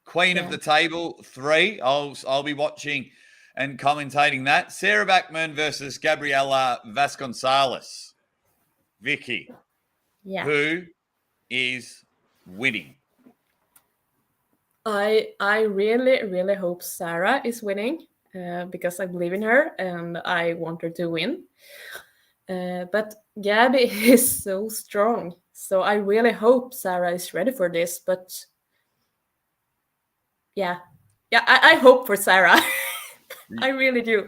S1: Queen of the Table 3. I'll be watching and commentating that. Sarah Backman versus Gabriella Vasconcelos. Vicky.
S2: Yeah.
S1: Who is winning?
S2: I really, really hope Sarah is winning because I believe in her and I want her to win. But Gabby is so strong. So I really hope Sarah is ready for this. But I hope for Sarah. I really do.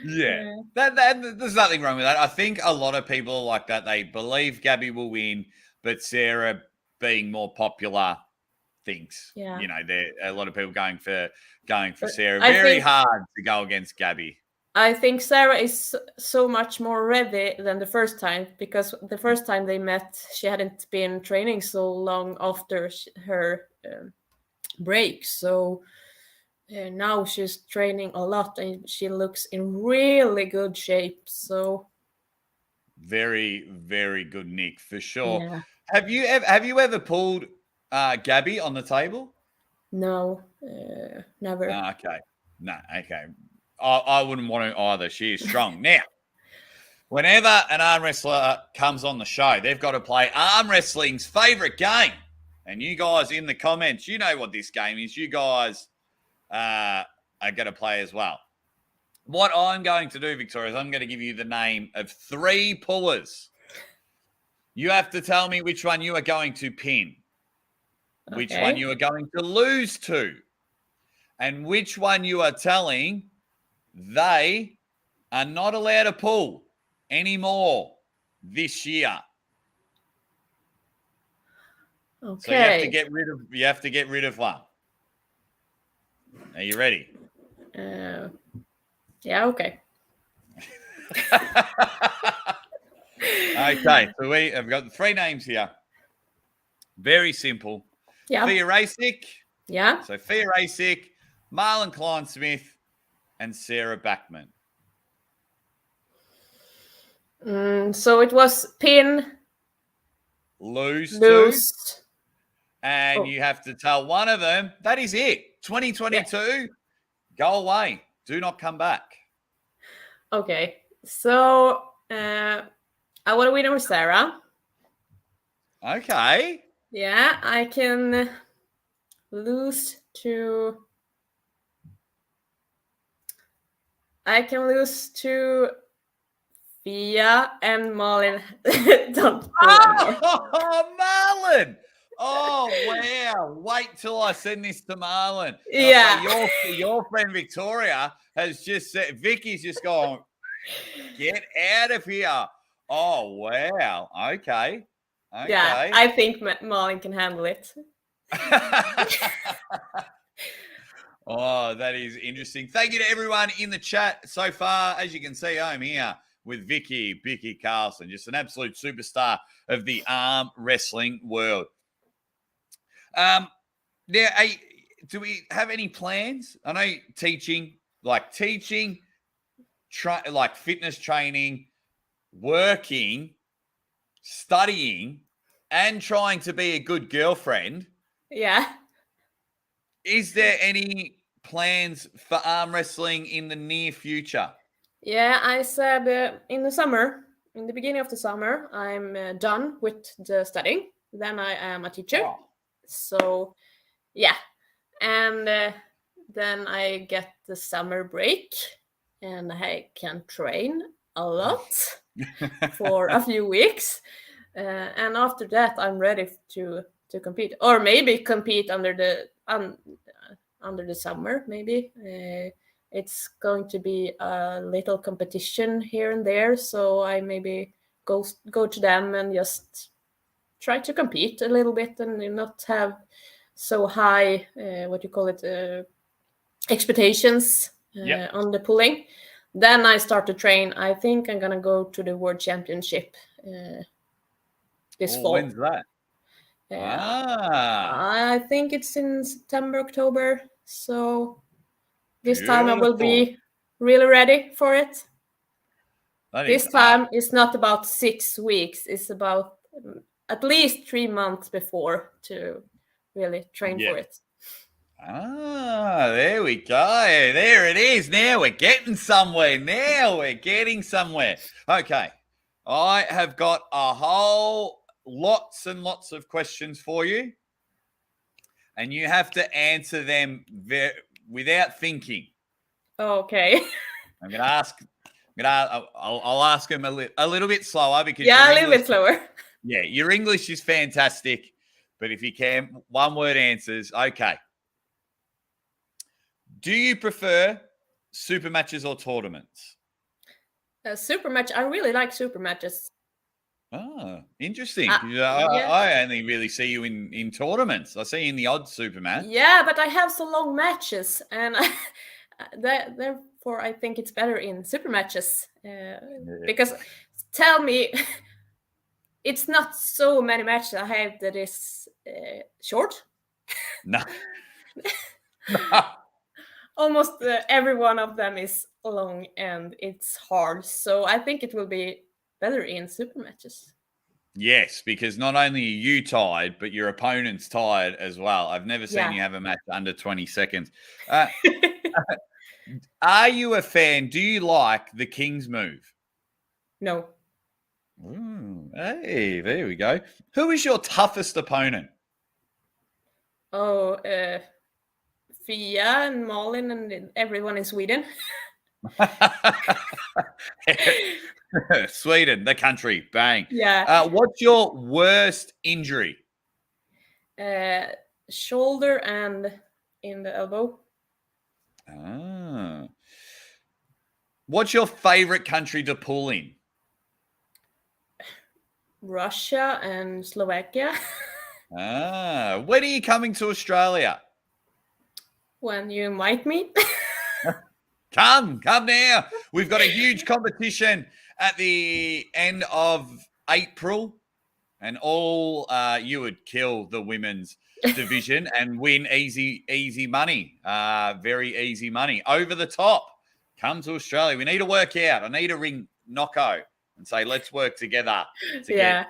S1: Yeah, there's nothing wrong with that. I think a lot of people like that. They believe Gabby will win, but Sarah, being more popular, thinks a lot of people going for Sarah. Very hard to go against Gabby.
S2: I think Sarah is so much more ready than the first time, because the first time they met, she hadn't been training so long after her break. So now she's training a lot and she looks in really good shape. So
S1: very, very good, Nick, for sure.
S2: Yeah.
S1: Have you ever pulled Gabby on the table?
S2: No, never.
S1: Okay. No, okay. I wouldn't want to either. She is strong. Now, whenever an arm wrestler comes on the show, they've got to play arm wrestling's favorite game. And you guys in the comments, you know what this game is. You guys are going to play as well. What I'm going to do, Victoria, is I'm going to give you the name of 3 pullers. You have to tell me which one you are going to pin, which one you are going to lose to, and which one you are telling they are not allowed to pull anymore this year.
S2: Okay.
S1: So you have to get rid of one. Are you ready?
S2: Yeah, okay.
S1: Okay, so we have got 3 names here. Very simple.
S2: Yeah.
S1: Fia Rasic.
S2: Yeah.
S1: So Fia Rasic, Marlon Klein-Smith, and Sarah Backman.
S2: So it was pin,
S1: lose,
S2: to,
S1: and you have to tell one of them. That is it. 2022, go away. Do not come back.
S2: Okay. So I want to win over Sarah.
S1: Okay.
S2: Yeah, I can lose to. I can lose to Fia and Malin. Don't pull anymore.
S1: Oh, Marlon. Oh, wow. Wait till I send this to Marlon. And
S2: Yeah.
S1: I'll say, your friend Victoria has just said, Vicky's just gone, get out of here. Oh, wow. Okay.
S2: Yeah,
S1: Okay.
S2: I think Malin can handle it.
S1: Oh, that is interesting. Thank you to everyone in the chat so far. As you can see, I'm here with Biccy Karlsson, just an absolute superstar of the arm wrestling world. Now, do we have any plans? I know teaching, like fitness training, working, studying, and trying to be a good girlfriend.
S2: Yeah.
S1: Is there any plans for arm wrestling in the near future?
S2: Yeah, I said in the summer, in the beginning of the summer, I'm done with the studying. Then I am a teacher.
S1: Oh.
S2: So, yeah. And then I get the summer break and I can train a lot for a few weeks. And after that, I'm ready to compete, or maybe compete under the summer. Maybe it's going to be a little competition here and there, so I maybe go to them and just try to compete a little bit and not have so high expectations on the pulling. Then I start to train. I think I'm gonna go to the World Championship this fall.
S1: When's that?
S2: I think it's in September, October. So this time I will be really ready for it. This time it's not about 6 weeks. It's about at least 3 months before to really train for it.
S1: There we go. There it is. Now we're getting somewhere. Okay. I have got lots and lots of questions for you. And you have to answer them without thinking.
S2: Okay.
S1: I'm going to ask. I'll ask them a little bit slower because
S2: a little bit slower.
S1: Yeah, your English is fantastic, but if you can, one word answers. Okay. Do you prefer super matches or tournaments?
S2: Super match. I really like super matches.
S1: Oh, interesting. I only really see you in tournaments. I see you in the odd super match.
S2: Yeah, but I have so long matches, and therefore I think it's better in super matches. Because tell me, it's not so many matches I have that is short.
S1: No.
S2: Almost every one of them is long and it's hard. So I think it will be better in super matches.
S1: Yes, because not only are you tired, but your opponent's tired as well. I've never seen you have a match under 20 seconds. Are you a fan? Do you like the King's move?
S2: No.
S1: Ooh, hey, there we go. Who is your toughest opponent?
S2: Oh, Fia and Malin and everyone in Sweden.
S1: Sweden, the country. Bang.
S2: Yeah.
S1: What's your worst injury?
S2: Shoulder and in the elbow.
S1: What's your favorite country to pull in?
S2: Russia and Slovakia.
S1: When are you coming to Australia?
S2: When you invite me.
S1: Come now. We've got a huge competition at the end of April, and you would kill the women's division and win easy money. Very easy money. Over the top. Come to Australia. We need to work out. I need to ring Nocco and say, let's work together to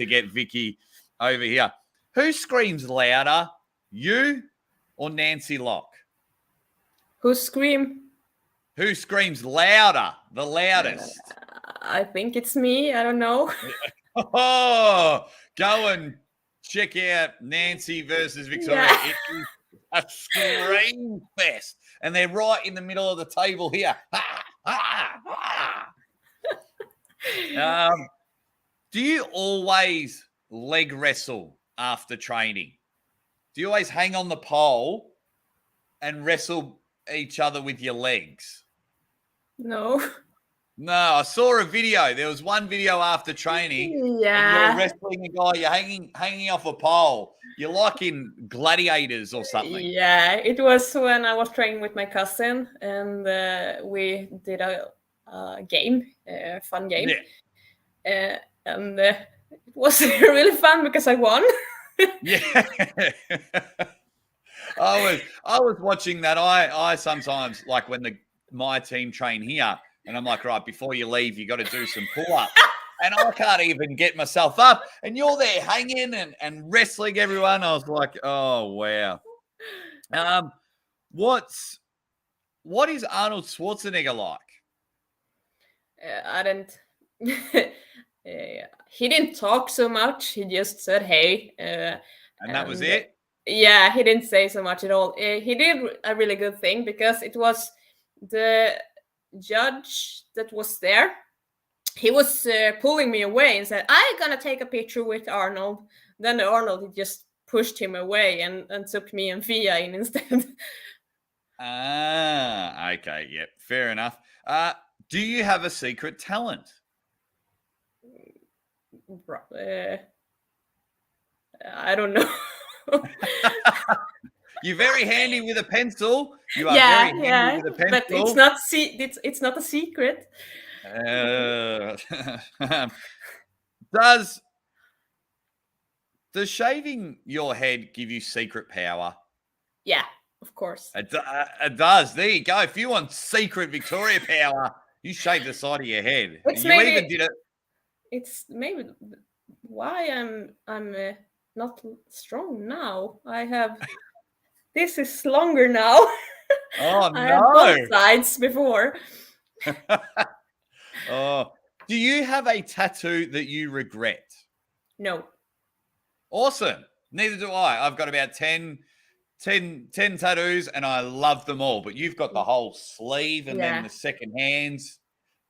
S1: get Vicky over here. Who screams louder, you or Nancy Locke?
S2: Who scream?
S1: Who screams louder? The loudest.
S2: I think it's me. I don't know.
S1: Oh, go and check out Nancy versus Victoria.
S2: Yeah.
S1: It is a scream fest. And they're right in the middle of the table here. Do you always leg wrestle after training? Do you always hang on the pole and wrestle each other with your legs?
S2: No.
S1: No, I saw a video. There was one video after training.
S2: Yeah.
S1: And you're wrestling a guy. You're hanging off a pole. You're like in Gladiators or something.
S2: Yeah, it was when I was training with my cousin, and we did a game, a fun game.
S1: Yeah.
S2: And it was really fun because I won.
S1: Yeah. I was watching that. I sometimes, like when my team train here, and I'm like, right, before you leave, you got to do some pull-ups. And I can't even get myself up. And you're there hanging and wrestling everyone. I was like, oh, wow. What is Arnold Schwarzenegger like?
S2: I didn't. He didn't talk so much. He just said, hey.
S1: And that was it?
S2: Yeah, he didn't say so much at all. He did a really good thing because it was the judge that was there. He was pulling me away and said, I'm gonna take a picture with Arnold. Then Arnold just pushed him away and took me and Fia in instead.
S1: Okay, yep, fair enough. Do you have a secret talent?
S2: I don't know.
S1: You're very handy with a pencil. You are very handy with a pencil.
S2: But it's not it's not a secret.
S1: Does shaving your head give you secret power?
S2: Yeah, of course.
S1: It does. There you go. If you want secret Victoria power, you shave the side of your head. Even did it.
S2: It's maybe why I'm not strong now. I have this is longer now.
S1: Oh no!
S2: I had both sides before.
S1: Oh, do you have a tattoo that you regret?
S2: No.
S1: Awesome. Neither do I. I've got about 10 tattoos and I love them all. But you've got the whole sleeve and then the second hands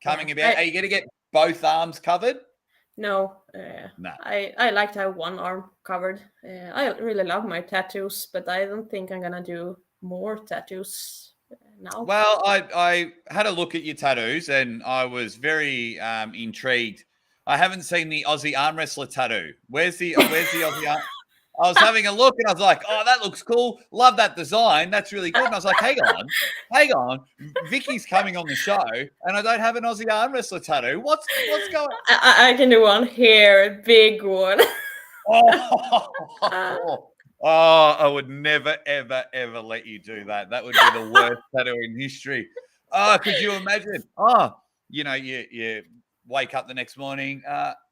S1: coming about. Are you going to get both arms covered?
S2: No.
S1: No.
S2: I like to have one arm covered. I really love my tattoos, but I don't think I'm going to do more tattoos now.
S1: Well, I had a look at your tattoos and I was very intrigued. I haven't seen the Aussie Armwrestler tattoo. Where's the Aussie Arm? I was having a look and I was like, oh, that looks cool. Love that design. That's really good. And I was like, hang on. Vicky's coming on the show and I don't have an Aussie Armwrestler tattoo. What's going on?
S2: I can do one here, a big one.
S1: I would never, ever, ever let you do that. That would be the worst tattoo in history. Oh, could you imagine? Oh, you wake up the next morning.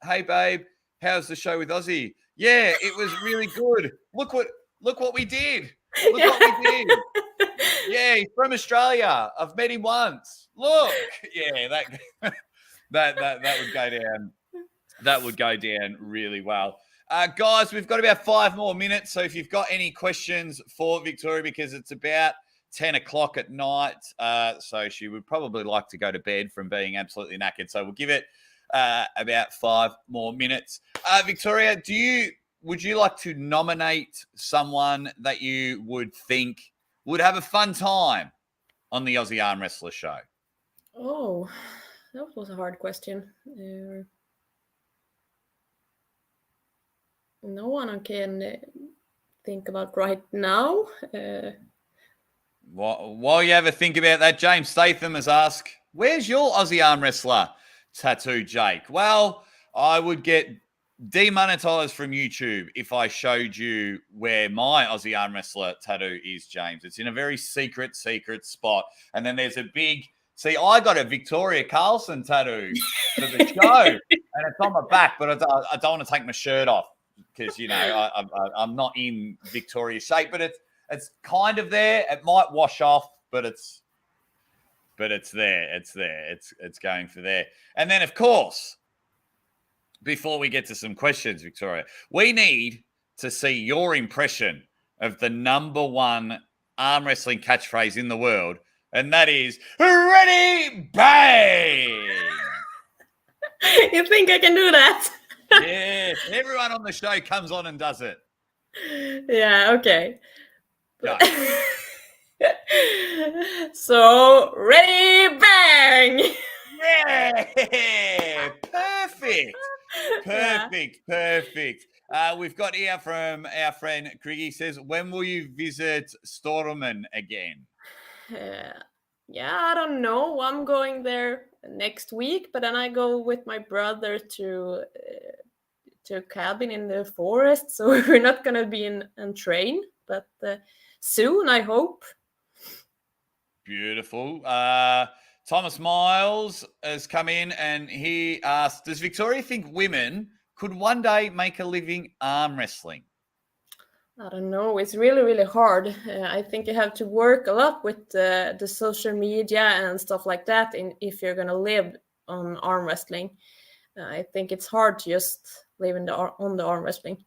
S1: Hey, babe, how's the show with Aussie? Yeah, it was really good. Look what we did. Look what we did. Yeah, he's from Australia. I've met him once. Look. Yeah, that would go down. That would go down really well. Guys, we've got about 5 more minutes. So if you've got any questions for Victoria, because it's about 10 o'clock at night, so she would probably like to go to bed from being absolutely knackered. So we'll give it about 5 more minutes. Victoria, would you like to nominate someone that you would think would have a fun time on the Aussie Armwrestler show?
S2: Oh, that was a hard question. No one I can think about right now.
S1: While you have a think about that, James Statham has asked, where's your Aussie Armwrestler tattoo, Jake? Well, I would get demonetized from YouTube if I showed you where my Aussie Armwrestler tattoo is, James. It's in a very secret spot. And then there's a big... See, I got a Victoria Karlsson tattoo for the show, and it's on my back, but I don't want to take my shirt off because, I'm not in Victoria shape, but it's kind of there. It might wash off, but it's but it's there. It's going for there. And then, of course, before we get to some questions, Victoria, we need to see your impression of the number one arm wrestling catchphrase in the world, and that is "Ready, bang!"
S2: You think I can do that?
S1: Yes, everyone on the show comes on and does it.
S2: Yeah, okay.
S1: Go.
S2: So, ready, bang!
S1: Yeah, perfect.
S2: Yeah.
S1: Perfect. We've got here from our friend Criggy says, when will you visit Stormen again?
S2: Yeah, I don't know. I'm going there next week, but then I go with my brother to a cabin in the forest, so we're not gonna be in train, but soon, I hope.
S1: Beautiful. Thomas Miles has come in and he asked, does Victoria think women could one day make a living arm wrestling?
S2: I don't know. It's really, really hard. I think you have to work a lot with the social media and stuff like that if you're going to live on arm wrestling. I think it's hard to just live on the arm wrestling.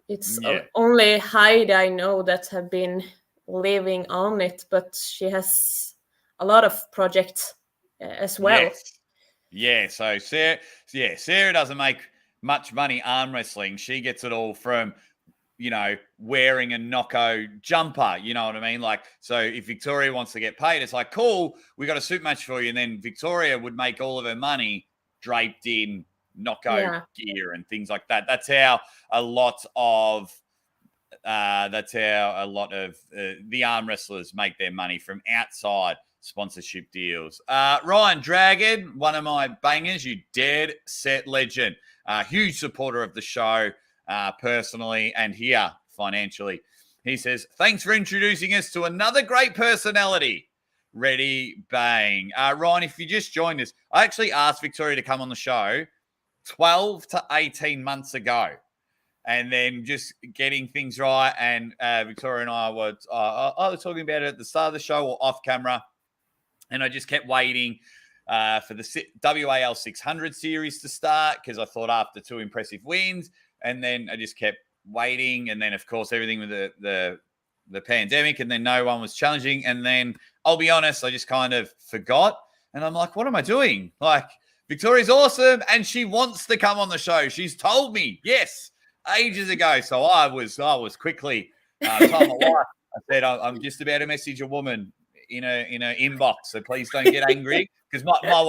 S2: It's only Heidi I know that have been living on it, but she has a lot of projects as well.
S1: Yes. Yeah, so Sarah doesn't make much money arm wrestling. She gets it all from, wearing a Knocko jumper, you know what I mean? Like, so if Victoria wants to get paid, it's like, cool, we got a suit match for you. And then Victoria would make all of her money draped in Knocko gear and things like that. That's how a lot of the arm wrestlers make their money, from outside sponsorship deals. Ryan Dragon, one of my bangers, you dead set legend, huge supporter of the show personally and here financially. He says, thanks for introducing us to another great personality. Ready, bang. Ryan, if you just joined us, I actually asked Victoria to come on the show 12 to 18 months ago, and then just getting things right. And Victoria and I were talking about it at the start of the show or off camera. And I just kept waiting for the WAL 600 series to start, because I thought after 2 impressive wins, and then I just kept waiting. And then, of course, everything with the pandemic, and then no one was challenging. And then, I'll be honest, I just kind of forgot. And I'm like, what am I doing? Like, Victoria's awesome, and she wants to come on the show. She's told me, yes, ages ago. So I was quickly told my wife, I said, I'm just about to message a woman in a inbox, so please don't get angry, because my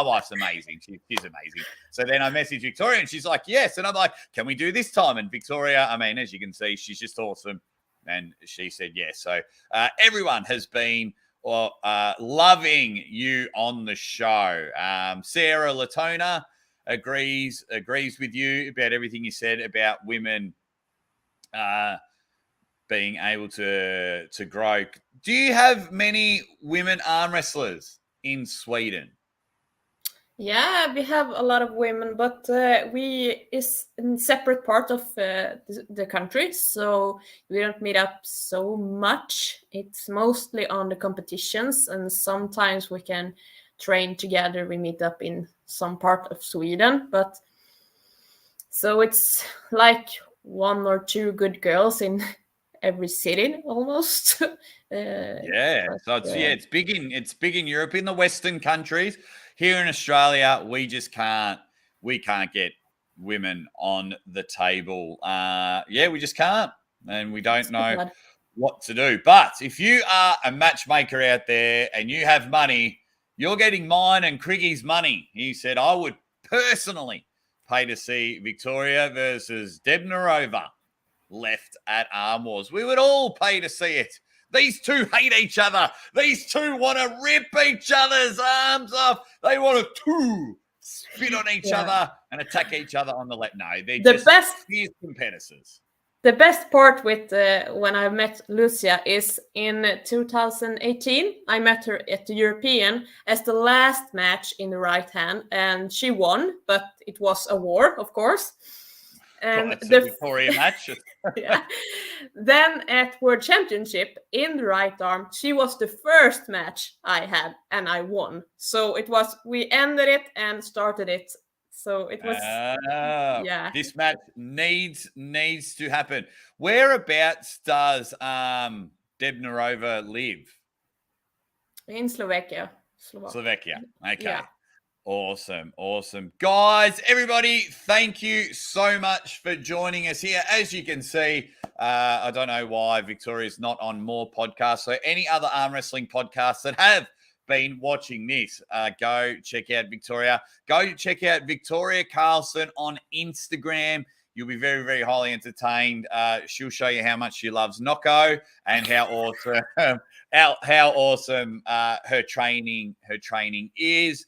S1: wife's amazing. She's amazing. So then I messaged Victoria, and she's like, yes. And I'm like, can we do this time? And Victoria, I mean, as you can see, she's just awesome, and she said yes. So everyone has been loving you on the show. Sarah Latona agrees with you about everything you said about women being able to grow. Do you have many women arm wrestlers in Sweden?
S2: Yeah, we have a lot of women, but we is in separate part of the country, so we don't meet up so much. It's mostly on the competitions, and sometimes we can train together. We meet up in some part of Sweden, but so it's like 1 or 2 good girls in every city almost.
S1: So it's big in Europe, in the Western countries. Here in Australia, we can't get women on the table. We just can't, and we don't know what to do. But if you are a matchmaker out there and you have money, you're getting mine and Criggy's money. He said, I would personally pay to see Victoria versus Deb Narova left at Arm Wars. We would all pay to see it. These two hate each other. These two want to rip each other's arms off. They want to spit on each other and attack each other on the left. No, they're just fierce competitors.
S2: The best part with when I met Lucia is in 2018. I met her at the European as the last match in the right hand, and she won, but it was a war, of course. And
S1: the Victoria match.
S2: Then at World Championship in the right arm, she was the first match I had, and I won. So we ended it and started it. So it was, yeah.
S1: This match needs to happen. Whereabouts does Debnarova live?
S2: In Slovakia.
S1: Slovakia. Okay.
S2: Yeah.
S1: Awesome. Guys, everybody, thank you so much for joining us here. As you can see, I don't know why Victoria's not on more podcasts. So any other arm wrestling podcasts that have been watching this, go check out Victoria. Go check out Victoria Karlsson on Instagram. You'll be very, very highly entertained. She'll show you how much she loves Nocco and how awesome her training is.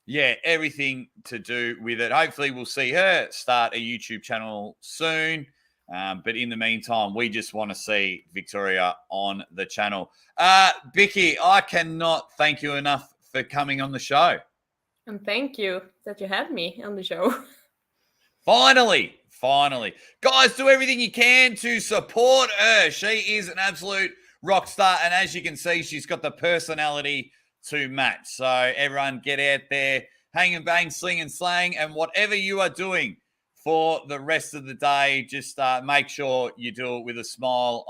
S1: Yeah, everything to do with it. Hopefully, we'll see her start a YouTube channel soon. But in the meantime, we just want to see Victoria on the channel. Biccy, I cannot thank you enough for coming on the show.
S2: And thank you that you had me on the show.
S1: Finally. Guys, do everything you can to support her. She is an absolute rock star. And as you can see, she's got the personality to match. So everyone get out there, hang and bang, sling and slang, and whatever you are doing for the rest of the day, just make sure you do it with a smile